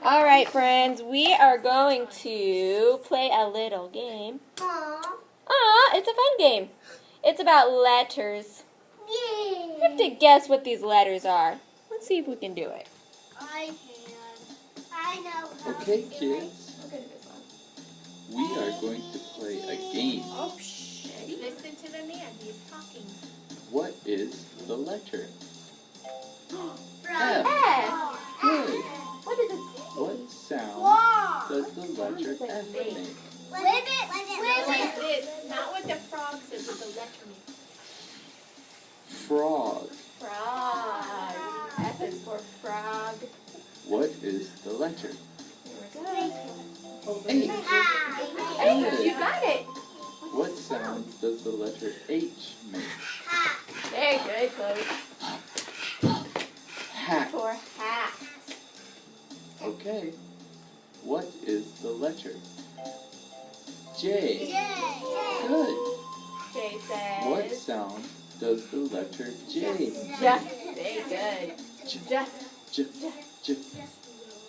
All right, friends, we are going to play a little game. Aw, it's a fun game. It's about letters. You have to guess what these letters are. Let's see if we can do it. I can. I know how Okay, to do kids, we are going to play a game. Oh, shh. Listen to the man. He's talking. What is the letter? F. F. Good. What does it say? What sound Frog. does the letter F make? Like this. Not what the frog says, but the letter makes. Frog. Frog. F is for frog. What is the letter? H. Good. You got it. What sound does the letter H make? Very good, Chloe. Hat. For hat. Okay. What is the letter? J. Good. J says. What sound does the letter J J. Very good. J. J. J.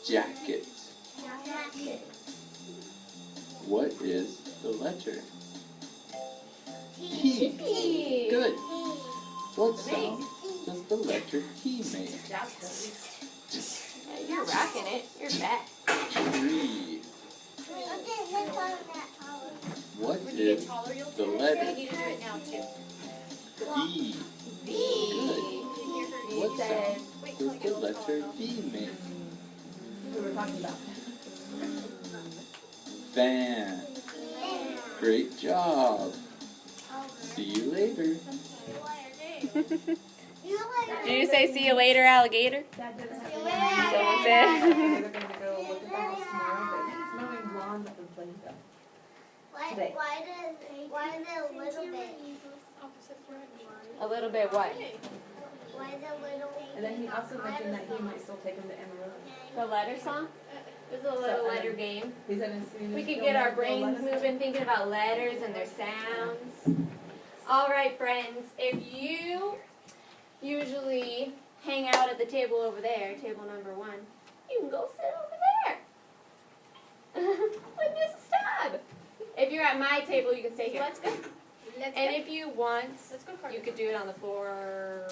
Jacket. What is the letter? T. T. Good. What sound does the letter T make? Yeah, you're rocking it. You're back. Tree. What When you get is taller, you'll the do it. You letter? need to do it now, too. V? V. What says. sound does the letter V make? We were talking about. Van. Great job. See you later. Did you say see you later, alligator? Someone said. Why is it a little bit? A little bit what? Why is it a little? And then he also mentioned that he might still take him to Amarillo. The letter song? It's a little letter game. He said as soon as We could he'll get our let brains us know. moving thinking about letters and their sounds. All right, friends, if you usually hang out at the table over there, table number 1, you can go sit over there with Miss Stubb. If you're at my table, you can stay here. Let's go. And if you want, Let's go, you Carter. could do it on the floor or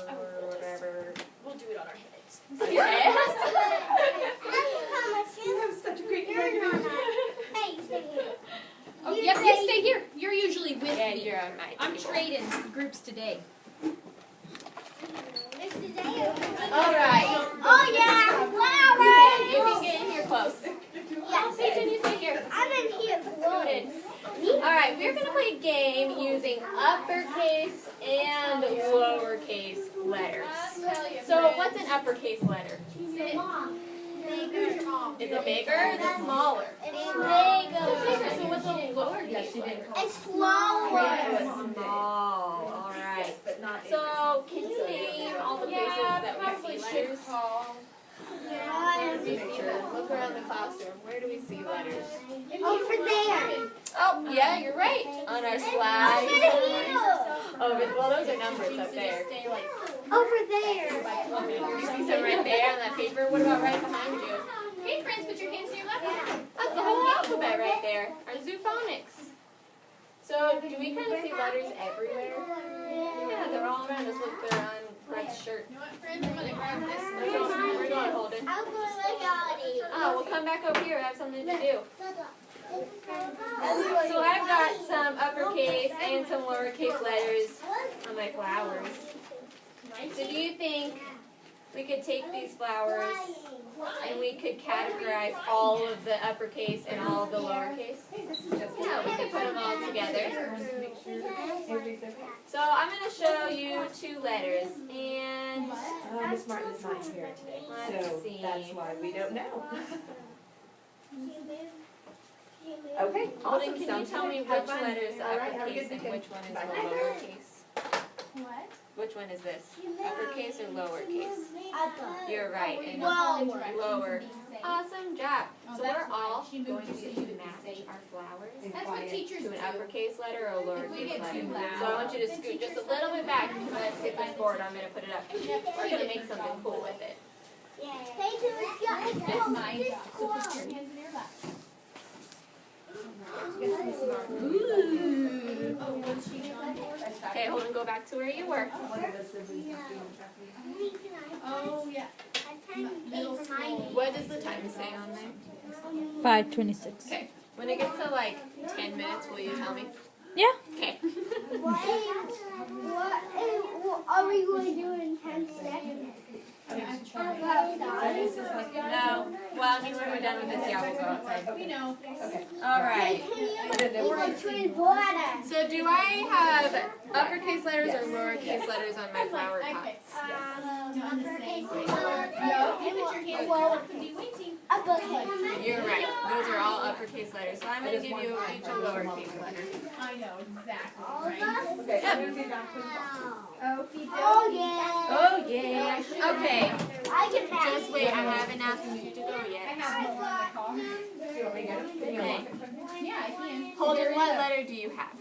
whatever. We'll do it on our heads. Okay. You have such a great Oh, yep, you stay here. You're usually with Yeah, me. you're on my I'm table. trading groups today. All right. Oh yeah, You flowers. can get in here close. Yeah, Satan, you stay here. I'm in here. Good. All right, we're going to play a game using uppercase and lowercase letters. So what's an uppercase letter? Is it bigger or is it smaller? It's bigger. So what's a lowercase letter? It's slower. It's small. All right. So can you name all the places that we see letters? Where do we see them? Look around the classroom. Where do we see letters? Over there. Oh, yeah, you're right. On our slide. Well, those are numbers up there. Over there. You see some right there on that paper? What about right behind you? Hey, friends, put your hands to your left. That's the whole alphabet right there. Our zoophonics. So, do we kind of see letters everywhere? Yeah, they're all around us. Look, they're on Brett's shirt. You know what, friends? I'm going to grab this. We're going, Holden. I'm going to Oh, we'll come back over here. I have something to do. So I've got some uppercase and some lowercase letters on my flowers. So do you think we could take these flowers and we could categorize all of the uppercase and all of the lowercase? Yeah, we could put them all together. So I'm going to show you 2 letters, and Miss Martin is not here today, Let's so see. that's why we don't know. Okay. Holden, awesome. can you Sounds tell good. me Have which fun. letter is All right, have a uppercase good and weekend. which one is Bye. the lowercase? What? Which one is this? Uppercase or lowercase? Upper. You're right. And lower. Awesome job. So we're all going to match our flowers That's what teachers to do. an uppercase letter or a If we lowercase get letter. too loud. So I want you to scoot just a little bit back. Let's hit this board. I'm going to put it up. We're going to make something cool with it. That's my job. So put your hands in your lap. Ooh. Oh, what's she on board? Okay, hold and go back to where you were. Oh, yeah. Middle school. What does the time say on there? 5:26. Okay. When it gets to like 10 minutes, will you tell me? Yeah. Okay. What are we going to do in 10 seconds? No. Well, I mean, when we're done with this, yeah, we'll go outside. We know. All right. So do I have uppercase letters or lowercase letters on my flower pots? On the same way. No, you put your hands in the waiting. You're right. Those are all uppercase letters. So I'm going to give you each a lowercase letter. I know exactly right. Okay, I'm gonna be back to Oh, yeah. Oh, yeah. Okay. I can pass. Just wait. I haven't asked you to go I yet. have more in the car. Do you want me to get it? Okay. Yeah, I can. Holden, what letter do you have?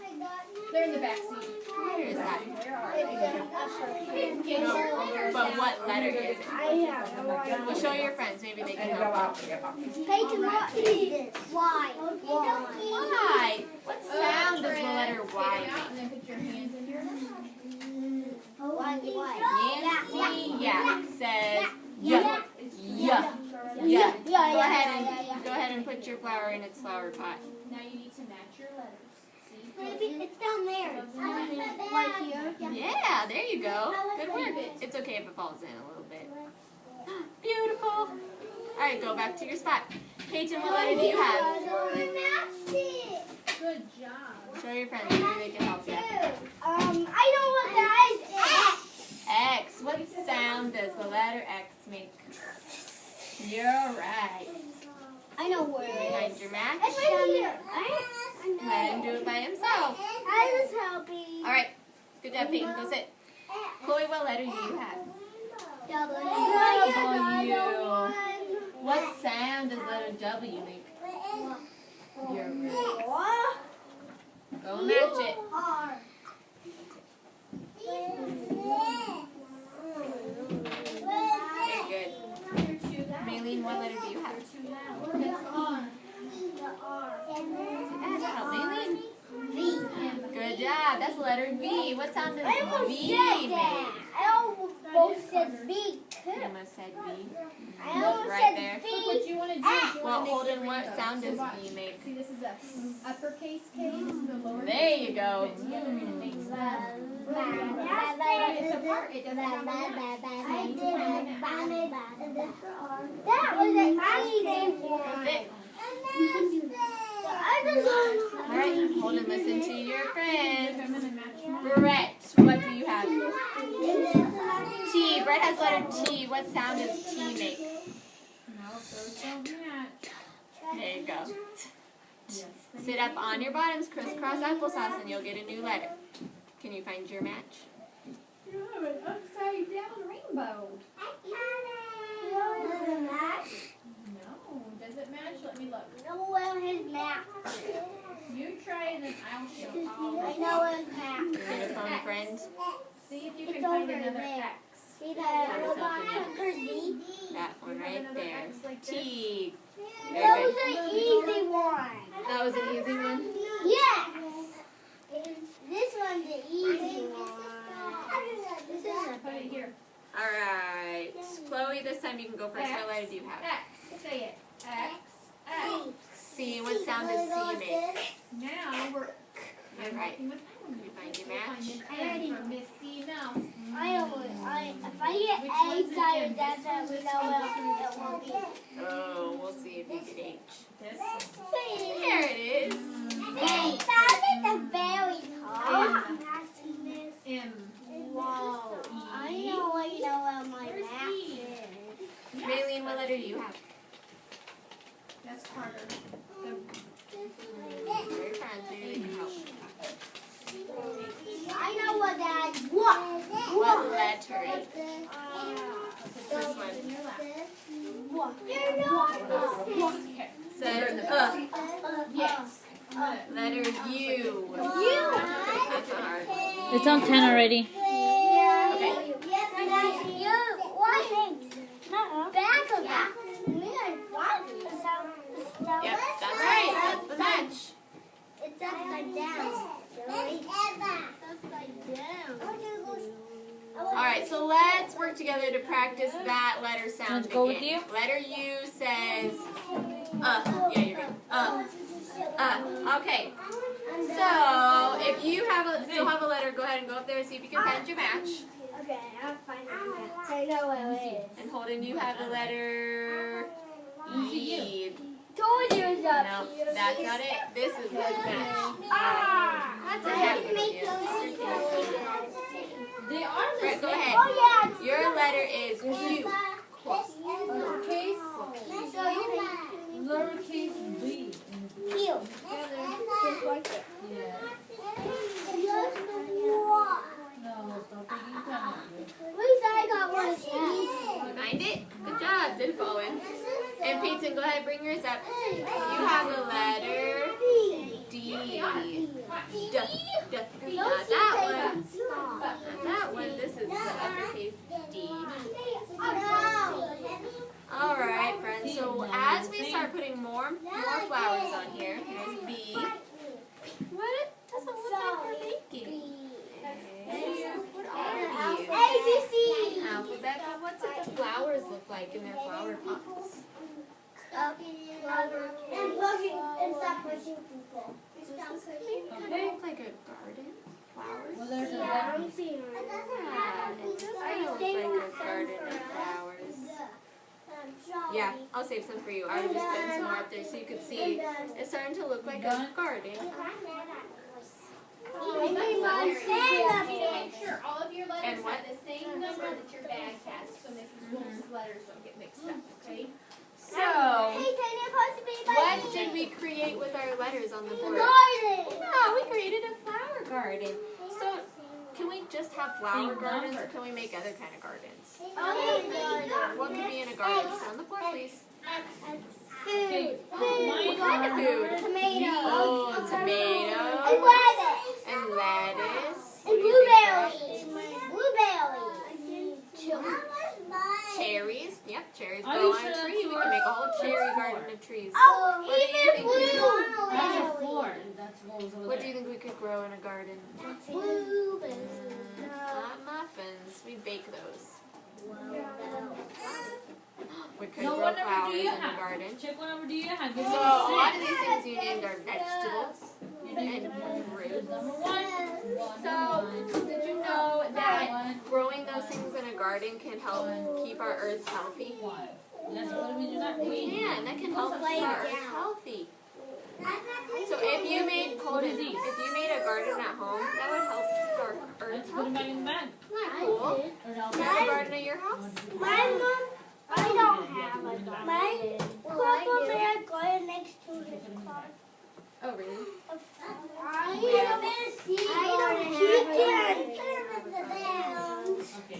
They're in the back seat. Where is that? Where are they? Get No, your letters. but what letter is it? I have no idea. Well, show your friends. Maybe they can And go help. out. Yeah. Peyton, what is this? Why? Why? What sound does the letter Spit Y it out make? and then put your hands in your mouth. Nancy Yak says yeah. Yeah. Yeah. Go ahead and put your flower in its flower pot. Now you need to match your letters. See? It's down there. Right here. Yeah, there you go. Good work. It's okay if it falls in a little bit. Beautiful. All right, go back to your spot. Peyton, what letter do you have? Good job. Show your friends. Maybe they can help you. I know what that is. X. What sound does the letter X make? You're right. I know where it Behind is. your match. It's right here. Let him do it by himself. I was helping. All right. Good job, Peyton. Go sit. Chloe, what letter do you have? W. What sound does letter W make? You're right. Go match it. R. Okay, good. Maylene, what letter do you have? Help Maylene. Good job. That's the letter V. What sound does I almost V said make? that. I almost said B. You almost said V. I almost Right said there. B. Look, what you want to do is you Well, want to make Holden, your what rainbow. sound does So watch. V make? See, this is a uppercase case, the lower There you go. Put it together and it makes that. It's apart. It doesn't have a match. That was an easy one. All right, Holden, listen to your friends. I'm going to match mine. Brett, what do you have? T. Brett has letter T. What sound does T make? No, those don't match. There you go. Sit up on your bottoms, crisscross applesauce, and you'll get a new letter. Can you find your match? You have an upside down rainbow. No, does it match? Let me look. You try and then I'll show. I know his map. Beautiful friend. See if you It's can find over another there. X. See that? That one right there. T. That Very was good. an easy one. That was an easy one. Yes. This one's an easy one. Put it here. All right. Chloe, this time you can go first. What letter do you have? X. Say it. X. X. C. What sound does C make? Now we're You're right. working with Can you find your match? Find an M for Miss C Mouse. If I get eggs out of that, then we know what it will be. Oh, we'll see if you get H. This There it is. Hey, that's at the very top. M. Wow. I know what my Where's map E? is. Maylene, what letter do you have? That's harder. Very friends. Maybe they can help. I know what that is. What? What letter is it? This This one. in your lap. What? Okay. Says Yes. letter U. That's hard. It's on 10 already. Yes, that's you. What? Bad work together to practice that letter sound Let's go with again. you. Letter U says yeah, you're good. Okay. So if you still have a letter, go ahead and go up there and see if you can find your match. Okay, I'll find it. So I know what it is. And Holden, you have the letter E. Told you it was up No, here. that's not it. This is the match. That's a I habit. can make Yeah. They are the Right, go same. ahead. Oh yeah. Your letter is Q. Lowercase, lowercase b. Cute. Just like it. Yeah. No, stop taking time. At least I got one. Find it? Good job. Didn't fall in. And Peyton, go ahead, bring yours up. You have the letter D. D. Not that one. Not that one. This is the uppercase D. Alright, friends. So as we start putting more flowers on here, here's B. What? Doesn't look like we're making. What are these? ABC. Alphabet. What's the flowers look like in their flower pots? And stop pushing people. Does this kind of look like a garden? Flowers? Well, there's a Yeah, letter. I'm seeing Yeah, it does kind of look like a garden of flowers. Yeah, I'll save some for you. I was just putting some more up there so you could see. It's starting to look like a garden. You need to make sure all of your letters And what? have the same number that your bag has, so Mrs. Wolf's letters don't get mixed up, okay? So, what did we create with our letters on the board? Yeah, we created a flower garden. So, can we just have flower gardens or can we make other kind of gardens? What could be in a garden? On the floor, please. Food. What kind of food? Tomato. Oh, And tomatoes lettuce. and lettuce. And blueberries. Blueberries. Cherries. Yep, cherries Are grow you on sure a that's tree. We yours? can make a whole cherry garden of trees. Oh, What do you even think we could- That's a floor. That's what was over What do there. you think we could grow in a garden? Blueberries. Not muffins. We bake those. We could No, grow what number flowers do in you the have? garden. Check what number do you have. So a lot of these things you named are vegetables and fruits. Number one. So did you know that growing those things in a garden can help keep our earth healthy? That's what we do not It read. can. That can help keep our earth healthy. So if you made a garden at home, that would help keep our earth Let's put healthy. it back in the bag. Cool. Or Do else you have a garden at your house? I don't have a garden. My purple man garden next to his car. Oh, really? Okay.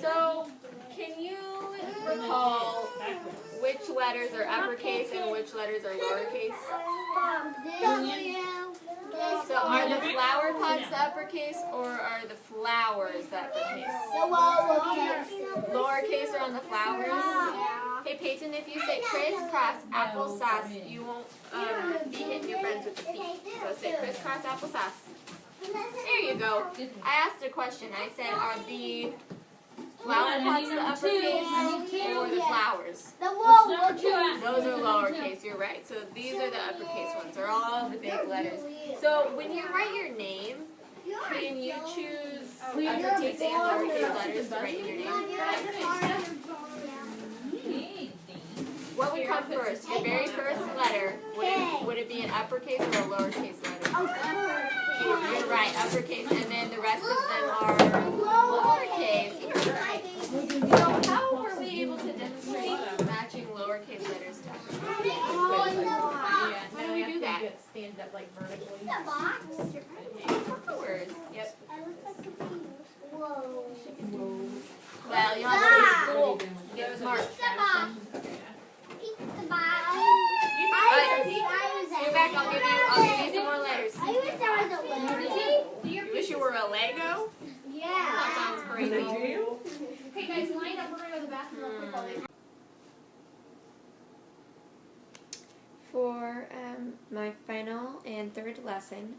So, can you recall which letters are uppercase and which letters are lowercase? So, are the flower pots the uppercase or are the flowers the uppercase? Lowercase are on the flowers? Hey, Peyton, if you say crisscross applesauce, you won't be hitting your friends with the feet. So, say crisscross applesauce. There you go. I asked a question. I said, are the flower pots the uppercase or the flowers? Those are lowercase, you're right. So these are the uppercase ones. They're all the big letters. So when you write your name, can you choose uppercase and lowercase letters to write in your name? What would come first? Your very first letter, would it be an uppercase or a lowercase letter? You're right, uppercase, and then the rest of them are lowercase. You're right. So how were we able to demonstrate matching lowercase letters to uppercase? How do we do that? Stand up like vertically. Flowers. Yep. Whoa. Well, you'll have to go to school. Get smart. You're back. I'll give you some more letters. I wish there was a letter. You wish you were a Lego? Yeah. That sounds crazy. Okay, guys, line up. We're going to go to the bathroom real quick while they For my final and third lesson,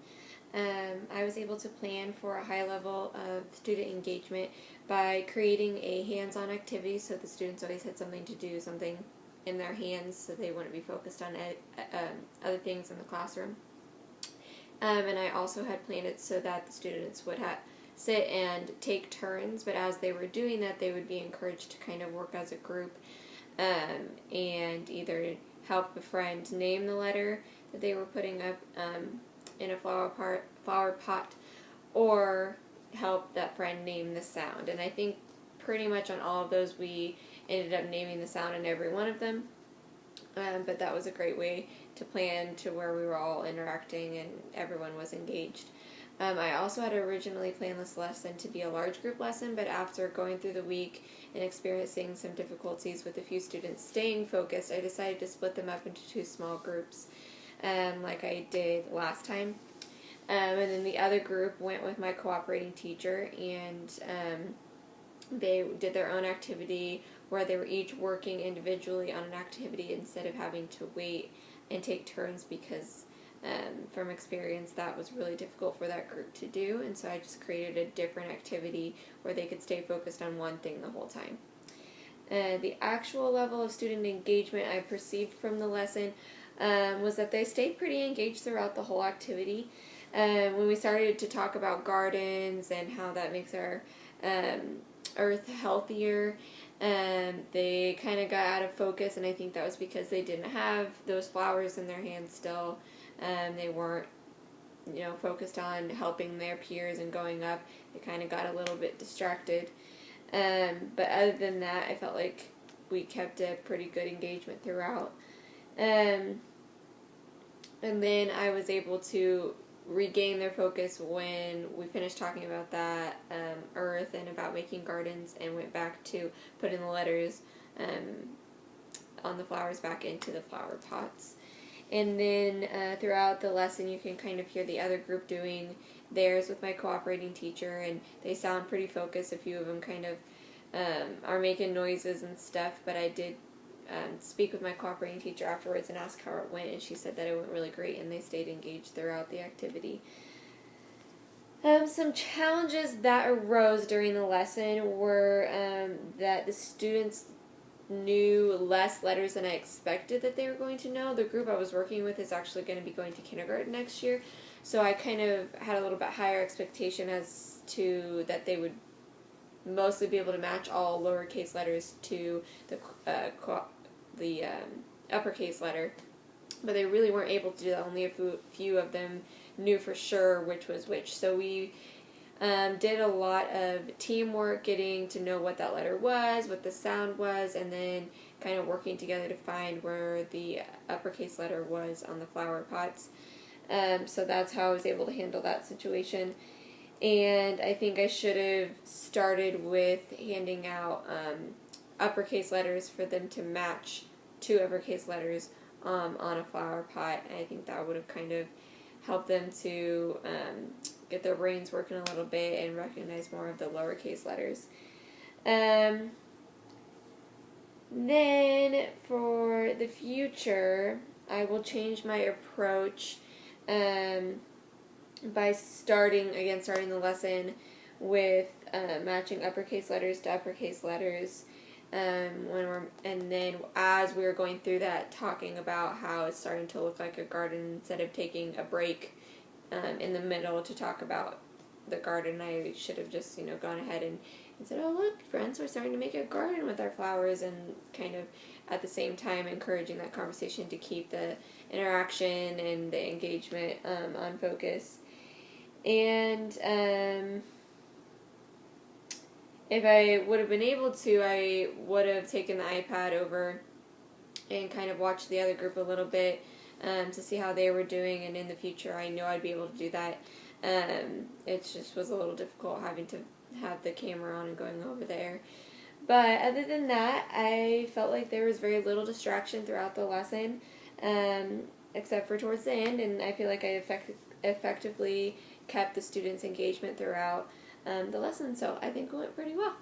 I was able to plan for a high level of student engagement by creating a hands-on activity so the students always had something to do, something in their hands so they wouldn't be focused on other things in the classroom. And I also had planned it so that the students would sit and take turns, but as they were doing that, they would be encouraged to kind of work as a group and either help a friend name the letter that they were putting up in a flower pot, or help that friend name the sound. And I think pretty much on all of those we ended up naming the sound in every one of them. But that was a great way to plan to where we were all interacting and everyone was engaged. I also had originally planned this lesson to be a large group lesson, but after going through the week and experiencing some difficulties with a few students staying focused, I decided to split them up into 2 small groups, like I did last time. And then the other group went with my cooperating teacher, and they did their own activity where they were each working individually on an activity instead of having to wait and take turns, because from experience that was really difficult for that group to do, and so I just created a different activity where they could stay focused on one thing the whole time. The actual level of student engagement I perceived from the lesson was that they stayed pretty engaged throughout the whole activity. When we started to talk about gardens and how that makes our earth healthier, they kind of got out of focus, and I think that was because they didn't have those flowers in their hands still. They weren't, focused on helping their peers and going up. They kind of got a little bit distracted. But other than that, I felt like we kept a pretty good engagement throughout. And then I was able to regain their focus when we finished talking about that earth and about making gardens, and went back to putting the letters on the flowers back into the flower pots. And then throughout the lesson you can kind of hear the other group doing theirs with my cooperating teacher, and they sound pretty focused. A few of them kind of are making noises and stuff, but I did speak with my cooperating teacher afterwards and ask how it went, and she said that it went really great and they stayed engaged throughout the activity. Some challenges that arose during the lesson were that the students knew less letters than I expected that they were going to know. The group I was working with is actually going to be going to kindergarten next year, so I kind of had a little bit higher expectation as to that they would mostly be able to match all lowercase letters to the uppercase letter, but they really weren't able to do that. Only a few of them knew for sure which was which. So we did a lot of teamwork, getting to know what that letter was, what the sound was, and then kind of working together to find where the uppercase letter was on the flower pots. So that's how I was able to handle that situation. And I think I should have started with handing out uppercase letters for them to match 2 uppercase letters on a flower pot. And I think that would have kind of helped them to get their brains working a little bit and recognize more of the lowercase letters. Then for the future, I will change my approach by starting the lesson with matching uppercase letters to uppercase letters. And then as we were going through that, talking about how it's starting to look like a garden, instead of taking a break in the middle to talk about the garden, I should have just gone ahead and said, oh look friends, we're starting to make a garden with our flowers, and kind of at the same time encouraging that conversation to keep the interaction and the engagement on focus. And if I would have been able to, I would have taken the iPad over and kind of watched the other group a little bit to see how they were doing, and in the future I know I'd be able to do that. It just was a little difficult having to have the camera on and going over there. But other than that, I felt like there was very little distraction throughout the lesson, except for towards the end, and I feel like I effectively kept the students' engagement throughout the lesson, so I think it went pretty well.